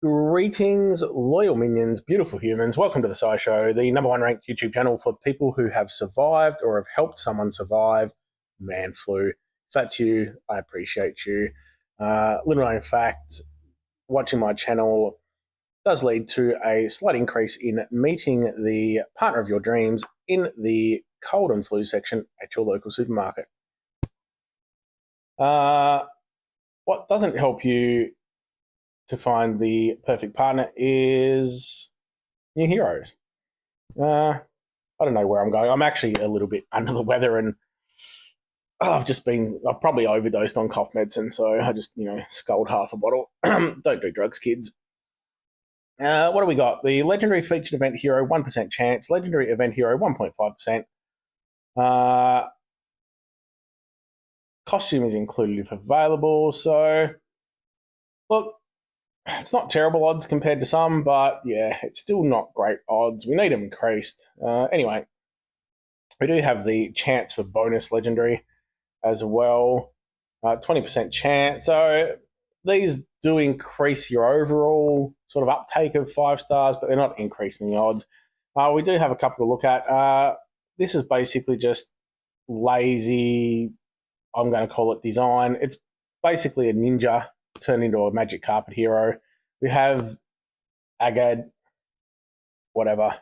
Greetings, loyal minions, beautiful humans. Welcome to the Sci Show, the #1 ranked YouTube channel for people who have survived or have helped someone survive man flu. If that's you, I appreciate you. Little known fact, watching my channel does lead to a slight increase in meeting the partner of your dreams in the cold and flu section at your local supermarket. What doesn't help you to find the perfect partner is new heroes. I don't know where I'm going. I'm actually a little bit under the weather, and I've probably overdosed on cough medicine, so I just, sculled half a bottle. Don't do drugs, kids. What do we got? The legendary featured event hero, 1% chance. Legendary event hero, 1.5%. Costume is included if available. So, look, it's not terrible odds compared to some, but yeah, it's still not great odds. We need them increased. Anyway, we do have the chance for bonus legendary as well. 20% chance. So these do increase your overall sort of uptake of 5 stars, but they're not increasing the odds. We do have a couple to look at. This is basically just lazy, I'm going to call it, design. It's basically a ninja turned into a magic carpet hero. We have Agadh, whatever.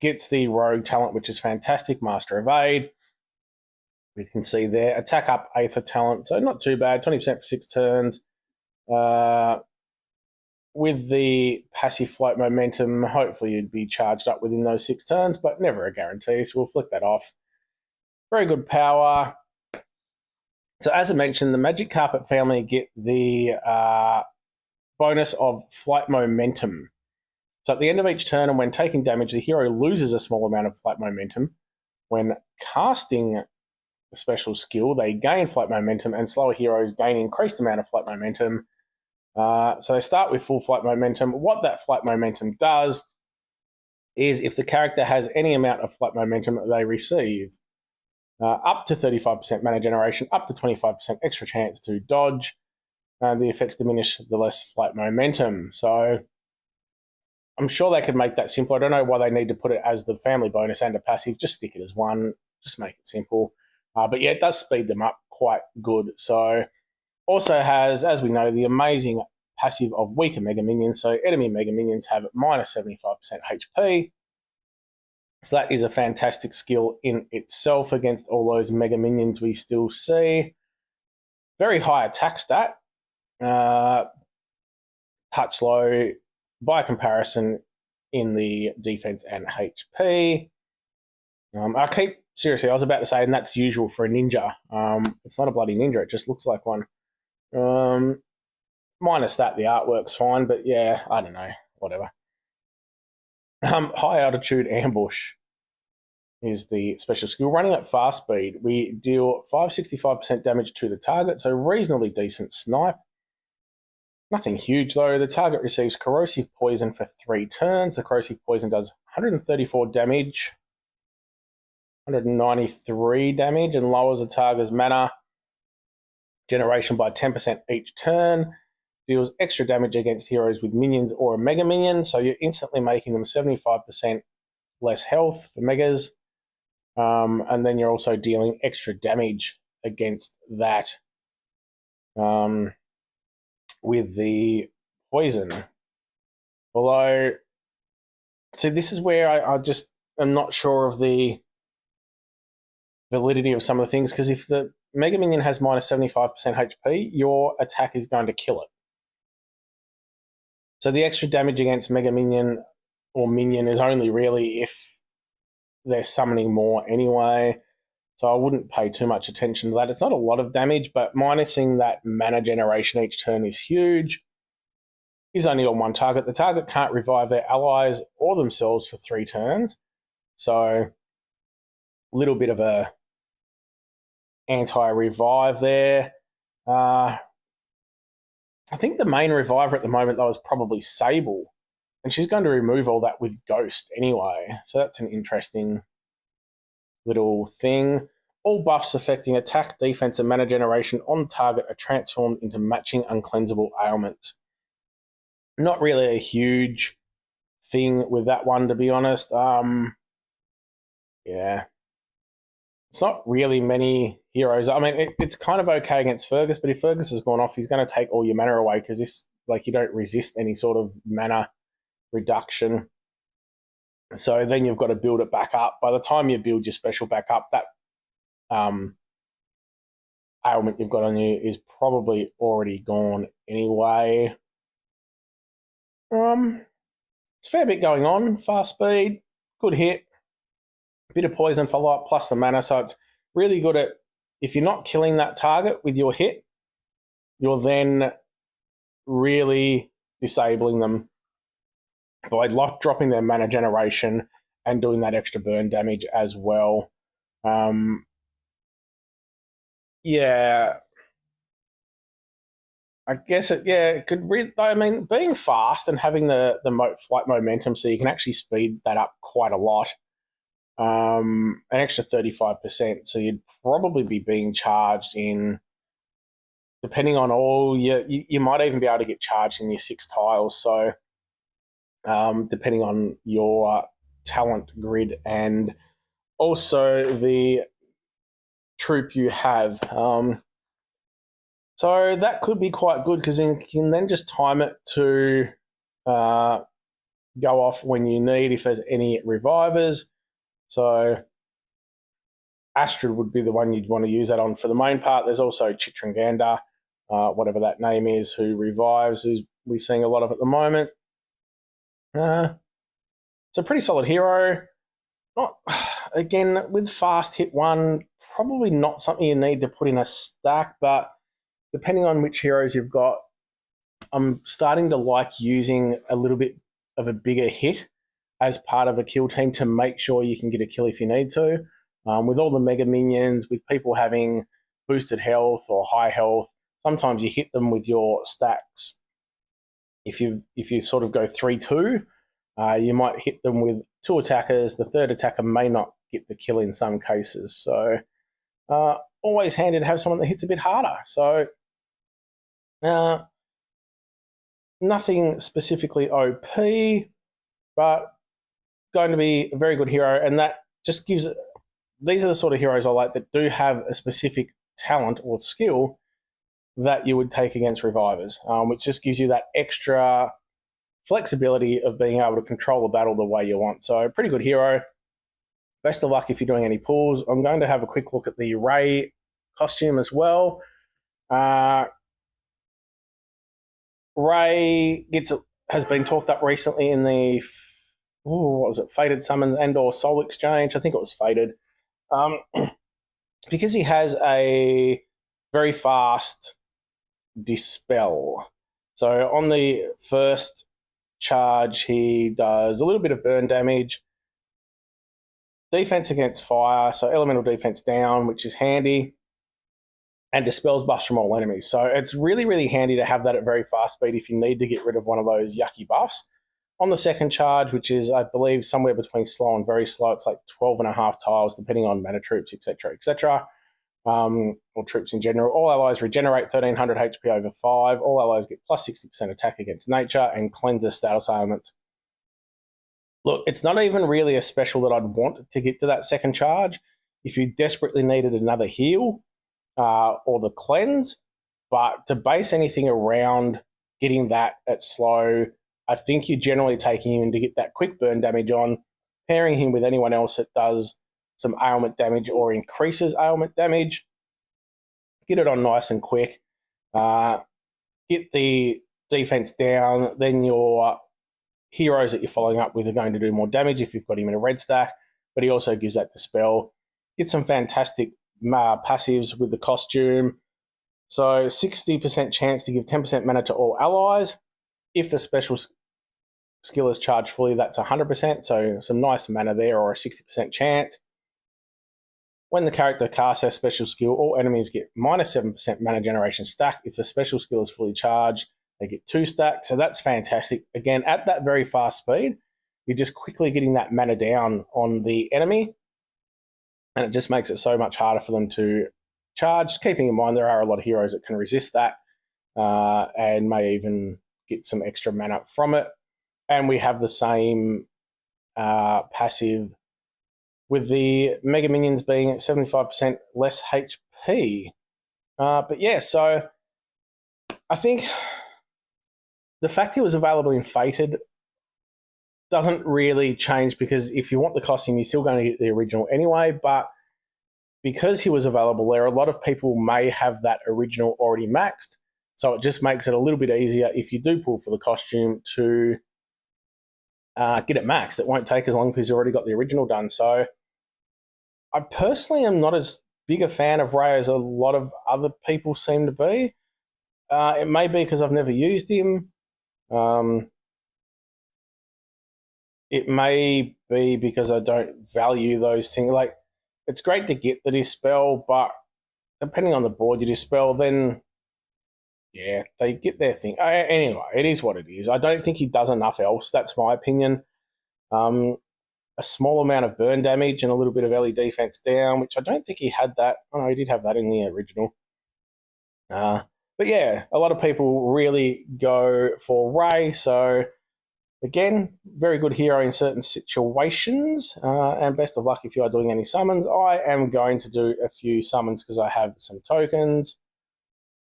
Gets the rogue talent, which is fantastic. Master Evade. We can see there. Attack up Aether talent, so not too bad. 20% for 6 turns. With the passive flight momentum, hopefully you'd be charged up within those 6 turns, but never a guarantee, so we'll flick that off. Very good power. So as I mentioned, the Magic Carpet family get the bonus of flight momentum. So at the end of each turn and when taking damage, the hero loses a small amount of flight momentum. When casting the special skill, they gain flight momentum, and slower heroes gain increased amount of flight momentum. So they start with full flight momentum. What that flight momentum does is if the character has any amount of flight momentum that they receive, up to 35% mana generation, up to 25% extra chance to dodge, and the effects diminish the less flight momentum. So I'm sure they could make that simple. I don't know why they need to put it as the family bonus and a passive. Just stick it as one. Just make it simple. But yeah, it does speed them up quite good. So also has, as we know, the amazing passive of weaker Mega Minions. So enemy Mega Minions have minus 75% HP. So that is a fantastic skill in itself against all those Mega Minions we still see. Very high attack stat. Touch low by comparison in the defense and HP. Seriously, I was about to say, and that's usual for a ninja. It's not a bloody ninja, it just looks like one. Minus that, the artwork's fine, but yeah, I don't know, whatever. High altitude ambush is the special skill. Running at fast speed, we deal 565% damage to the target, so reasonably decent snipe. Nothing huge though. The target receives corrosive poison for 3 turns. The corrosive poison does 134 damage, 193 damage, and lowers the target's mana generation by 10% each turn. Deals extra damage against heroes with minions or a Mega Minion, so you're instantly making them 75% less health for Megas. And then you're also dealing extra damage against that with the poison. Although, see, this is where I just am not sure of the validity of some of the things, because if the Mega Minion has minus 75% HP, your attack is going to kill it. So the extra damage against Mega Minion or Minion is only really if they're summoning more anyway. So I wouldn't pay too much attention to that. It's not a lot of damage, but minusing that mana generation each turn is huge. Is only on one target. The target can't revive their allies or themselves for 3 turns. So a little bit of a anti-revive there. I think the main reviver at the moment, though, is probably Sable. And she's going to remove all that with Ghost anyway. So that's an interesting little thing. All buffs affecting attack, defense, and mana generation on target are transformed into matching uncleansable ailments. Not really a huge thing with that one, to be honest. Yeah. It's not really many heroes. I mean, it's kind of okay against Fergus, but if Fergus has gone off, he's going to take all your mana away because this, like, you don't resist any sort of mana reduction. So then you've got to build it back up. By the time you build your special back up, that ailment you've got on you is probably already gone anyway. It's a fair bit going on. Fast speed, good hit, bit of poison for light plus the mana. So it's really good at, if you're not killing that target with your hit, you're then really disabling them by dropping their mana generation and doing that extra burn damage as well. Yeah, I guess it could really, I mean, being fast and having the flight momentum, so you can actually speed that up quite a lot. An extra 35%. So you'd probably be being charged in, depending on all you might even be able to get charged in your 6 tiles. So depending on your talent grid and also the troop you have. So that could be quite good because you can then just time it to go off when you need if there's any revivers. So Astrid would be the one you'd want to use that on for the main part. There's also Chitranganda, whatever that name is, who revives, who we're seeing a lot of at the moment. It's a pretty solid hero. Not, again, with fast hit 1, probably not something you need to put in a stack, but depending on which heroes you've got, I'm starting to like using a little bit of a bigger hit as part of a kill team to make sure you can get a kill if you need to. With all the mega minions, with people having boosted health or high health, sometimes you hit them with your stacks. If you sort of go 3-2, you might hit them with 2 attackers. The third attacker may not get the kill in some cases. So always handy to have someone that hits a bit harder. So nothing specifically OP, but going to be a very good hero. And that just gives, these are the sort of heroes I like that do have a specific talent or skill that you would take against revivers, which just gives you that extra flexibility of being able to control the battle the way you want. So pretty good hero. Best of luck if you're doing any pulls. I'm going to have a quick look at the Ray costume as well. Ray has been talked up recently in the what was it, Fated Summons and or Soul Exchange. I think it was Fated. Because he has a very fast Dispel. So on the first charge, he does a little bit of burn damage. Defense against fire, so elemental defense down, which is handy. And dispels buffs from all enemies. So it's really, really handy to have that at very fast speed if you need to get rid of one of those yucky buffs. On the second charge, which is, I believe, somewhere between slow and very slow, it's like 12.5 tiles, depending on mana troops, etc., or troops in general. All allies regenerate 1300 HP over 5. All allies get plus 60% attack against nature and cleanser status ailments. Look, it's not even really a special that I'd want to get to that second charge. If you desperately needed another heal or the cleanse, but to base anything around getting that at slow, I think you're generally taking him to get that quick burn damage on, pairing him with anyone else that does some ailment damage or increases ailment damage. Get it on nice and quick. Get the defense down. Then your heroes that you're following up with are going to do more damage if you've got him in a red stack, but he also gives that dispel. Get some fantastic passives with the costume. So 60% chance to give 10% mana to all allies. If the special skill is charged fully, that's 100%. So some nice mana there, or a 60% chance. When the character casts their special skill, all enemies get minus 7% mana generation stack. If the special skill is fully charged, they get 2 stacks. So that's fantastic. Again, at that very fast speed, you're just quickly getting that mana down on the enemy. and it just makes it so much harder for them to charge. Keeping in mind there are a lot of heroes that can resist that and may even get some extra mana from it. And we have the same passive with the Mega Minions being at 75% less HP. But yeah, so I think the fact it was available in Fated doesn't really change, because if you want the costume, you're still going to get the original anyway. But because he was available there, a lot of people may have that original already maxed. So it just makes it a little bit easier if you do pull for the costume to get it maxed. It won't take as long because you already got the original done. So I personally am not as big a fan of Ray as a lot of other people seem to be. It may be because I've never used him. It may be because I don't value those things. Like, it's great to get the Dispel, but depending on the board you Dispel, then yeah, they get their thing. Anyway, it is what it is. I don't think he does enough else. That's my opinion. A small amount of burn damage and a little bit of early defense down, which I don't think he had that. Oh, no, he did have that in the original. But yeah, a lot of people really go for Ray. So again, very good hero in certain situations. And best of luck if you are doing any summons. I am going to do a few summons because I have some tokens.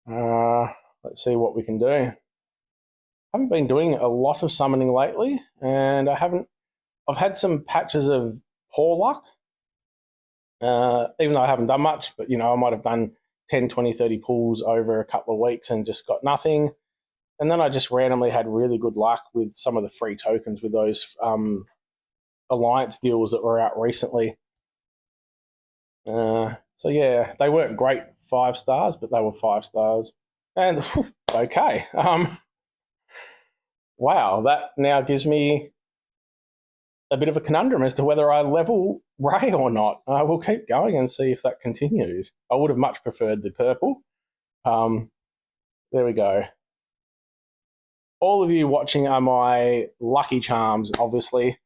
Let's see what we can do. I haven't been doing a lot of summoning lately, and I've had some patches of poor luck, even though I haven't done much, but I might have done 10, 20, 30 pulls over a couple of weeks and just got nothing. And then I just randomly had really good luck with some of the free tokens with those alliance deals that were out recently. So yeah, they weren't great 5 stars, but they were 5 stars. And okay. Wow, that now gives me a bit of a conundrum as to whether I level Ray or not. I will keep going and see if that continues. I would have much preferred the purple. There we go. All of you watching are my lucky charms, obviously.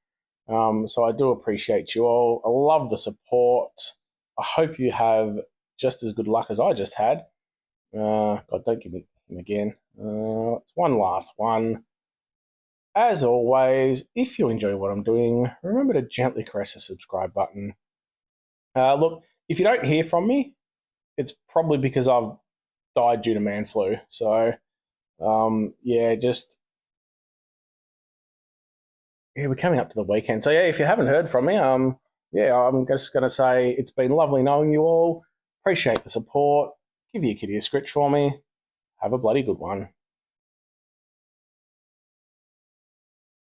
So I do appreciate you all. I love the support. I hope you have just as good luck as I just had. God, don't give me him again. It's one last one. As always, if you enjoy what I'm doing, remember to gently caress the subscribe button. Look, if you don't hear from me, it's probably because I've died due to man flu. So, yeah, we're coming up to the weekend. So, yeah, if you haven't heard from me, yeah, I'm just going to say it's been lovely knowing you all. Appreciate the support. Give your kitty a scritch for me. Have a bloody good one.